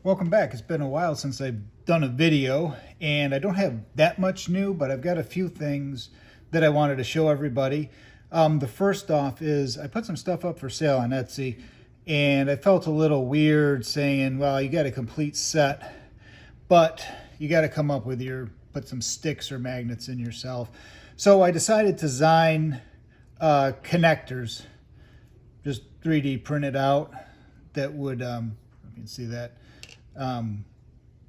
Welcome back. It's been a while since I've done a video, and I don't have that much new, but I've got a few things that I wanted to show everybody. The first off is I put some stuff up for sale on Etsy, and I felt a little weird saying, well, you got a complete set, but you got to come up with put some sticks or magnets in yourself. So I decided to design connectors, just 3D printed out, that would, you can see that,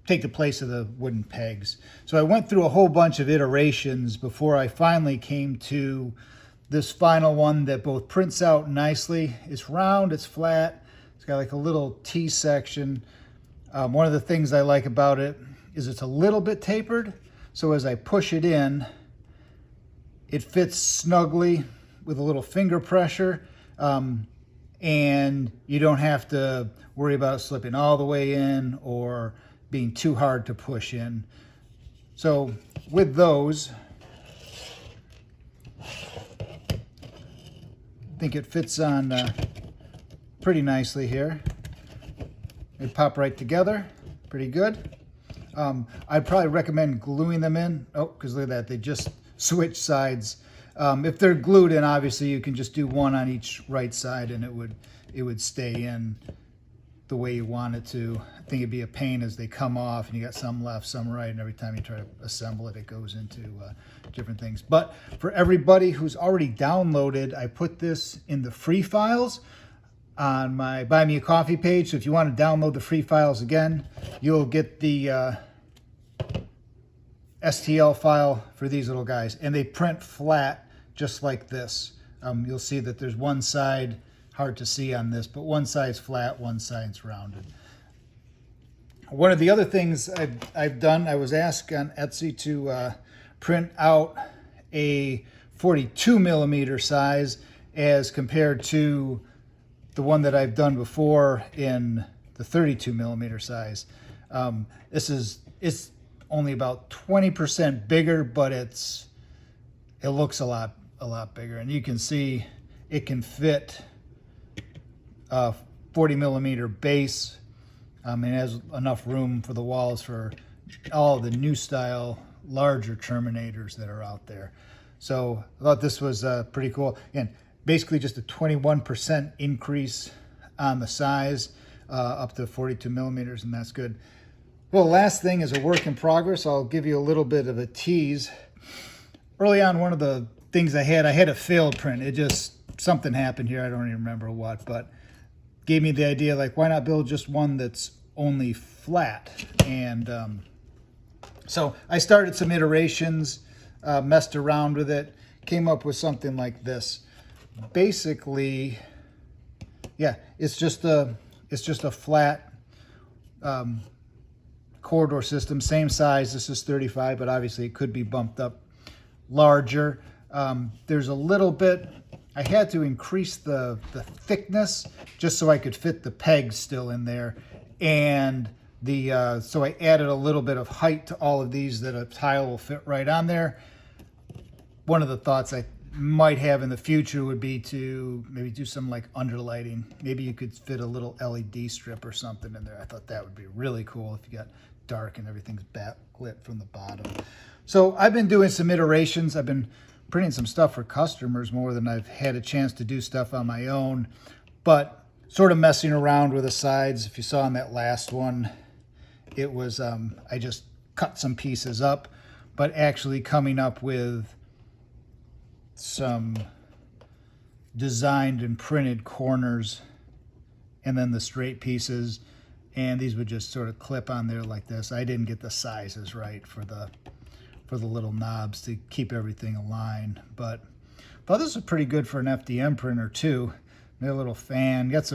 take the place of the wooden pegs. So I went through a whole bunch of iterations before I finally came to this final one that both prints out nicely. It's round, it's flat, it's got like a little T section. One of the things I like about it is it's a little bit tapered, so as I push it in, it fits snugly with a little finger pressure. And you don't have to worry about slipping all the way in or being too hard to push in. So with those, I think it fits on pretty nicely here. They pop right together, pretty good. I'd probably recommend gluing them in. Oh, because look at that, they just switch sides. If they're glued in, obviously you can just do one on each right side and it would stay in the way you want it to. I think it'd be a pain as they come off and you got some left, some right, and every time you try to assemble it, it goes into different things. But for everybody who's already downloaded, I put this in the free files on my Buy Me a Coffee page. So if you want to download the free files again, you'll get the STL file for these little guys, and they print flat just like this. You'll see that there's one side, hard to see on this, but one side's flat, one side's rounded. One of the other things I've done, I was asked on Etsy to print out a 42 millimeter size as compared to the one that I've done before in the 32 millimeter size. It's only about 20% bigger, but it looks a lot bigger, and you can see it can fit a 40 millimeter base. It has enough room for the walls for all the new style larger Terminators that are out there. So I thought this was pretty cool. And basically just a 21% increase on the size up to 42 millimeters, and that's good. Well, the last thing is a work in progress. I'll give you a little bit of a tease. Early on, one of the things I had a failed print. Something happened here. I don't even remember what, but gave me the idea, like, why not build just one that's only flat? And so I started some iterations, messed around with it, came up with something like this. Basically, yeah, it's just a flat corridor system, same size. This is 35, but obviously it could be bumped up larger. There's a little bit, I had to increase the thickness just so I could fit the pegs still in there. And so I added a little bit of height to all of these that a tile will fit right on there. One of the thoughts I might have in the future would be to maybe do some like underlighting. Maybe you could fit a little LED strip or something in there. I thought that would be really cool if you got dark and everything's backlit from the bottom. So I've been doing some iterations. I've been printing some stuff for customers more than I've had a chance to do stuff on my own, but sort of messing around with the sides. If you saw on that last one, it was, I just cut some pieces up, but actually coming up with some designed and printed corners and then the straight pieces, and these would just sort of clip on there like this. I didn't get the sizes right for the little knobs to keep everything aligned, but this is pretty good for an FDM printer too. Made a little fan, got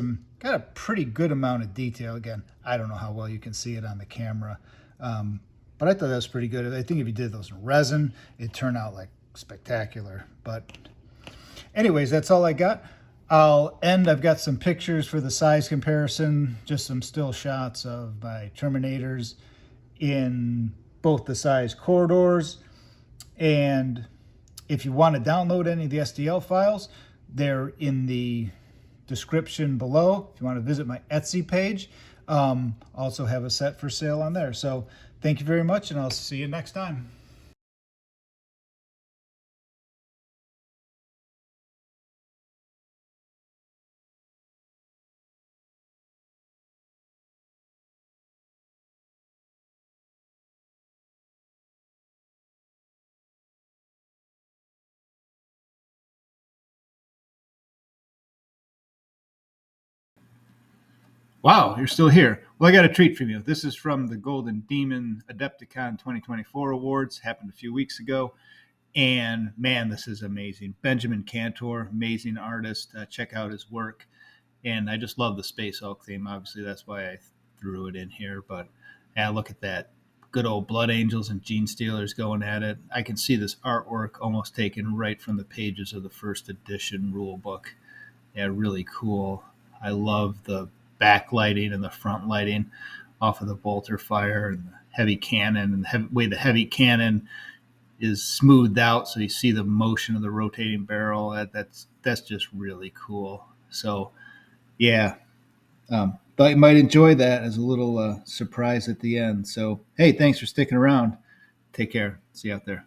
a pretty good amount of detail. Again, I don't know how well you can see it on the camera, but I thought that was pretty good. I think if you did those in resin, it'd turn out like spectacular. But anyways, that's all I got. I've got some pictures for the size comparison, just some still shots of my Terminators in both the size corridors. And if you want to download any of the STL files, they're in the description below. If you want to visit my Etsy page, also have a set for sale on there. So thank you very much, and I'll see you next time. Wow, you're still here. Well, I got a treat for you. This is from the Golden Demon Adepticon 2024 Awards. Happened a few weeks ago. And man, this is amazing. Benjamin Cantor, amazing artist. Check out his work. And I just love the Space Hulk theme. Obviously, that's why I threw it in here. But yeah, look at that. Good old Blood Angels and Gene Stealers going at it. I can see this artwork almost taken right from the pages of the first edition rule book. Yeah, really cool. I love the backlighting and the front lighting off of the bolter fire and the heavy cannon and the way the heavy cannon is smoothed out, so you see the motion of the rotating barrel. That's just really cool. So yeah, thought you might enjoy that as a little surprise at the end. So hey, thanks for sticking around. Take care. See you out there.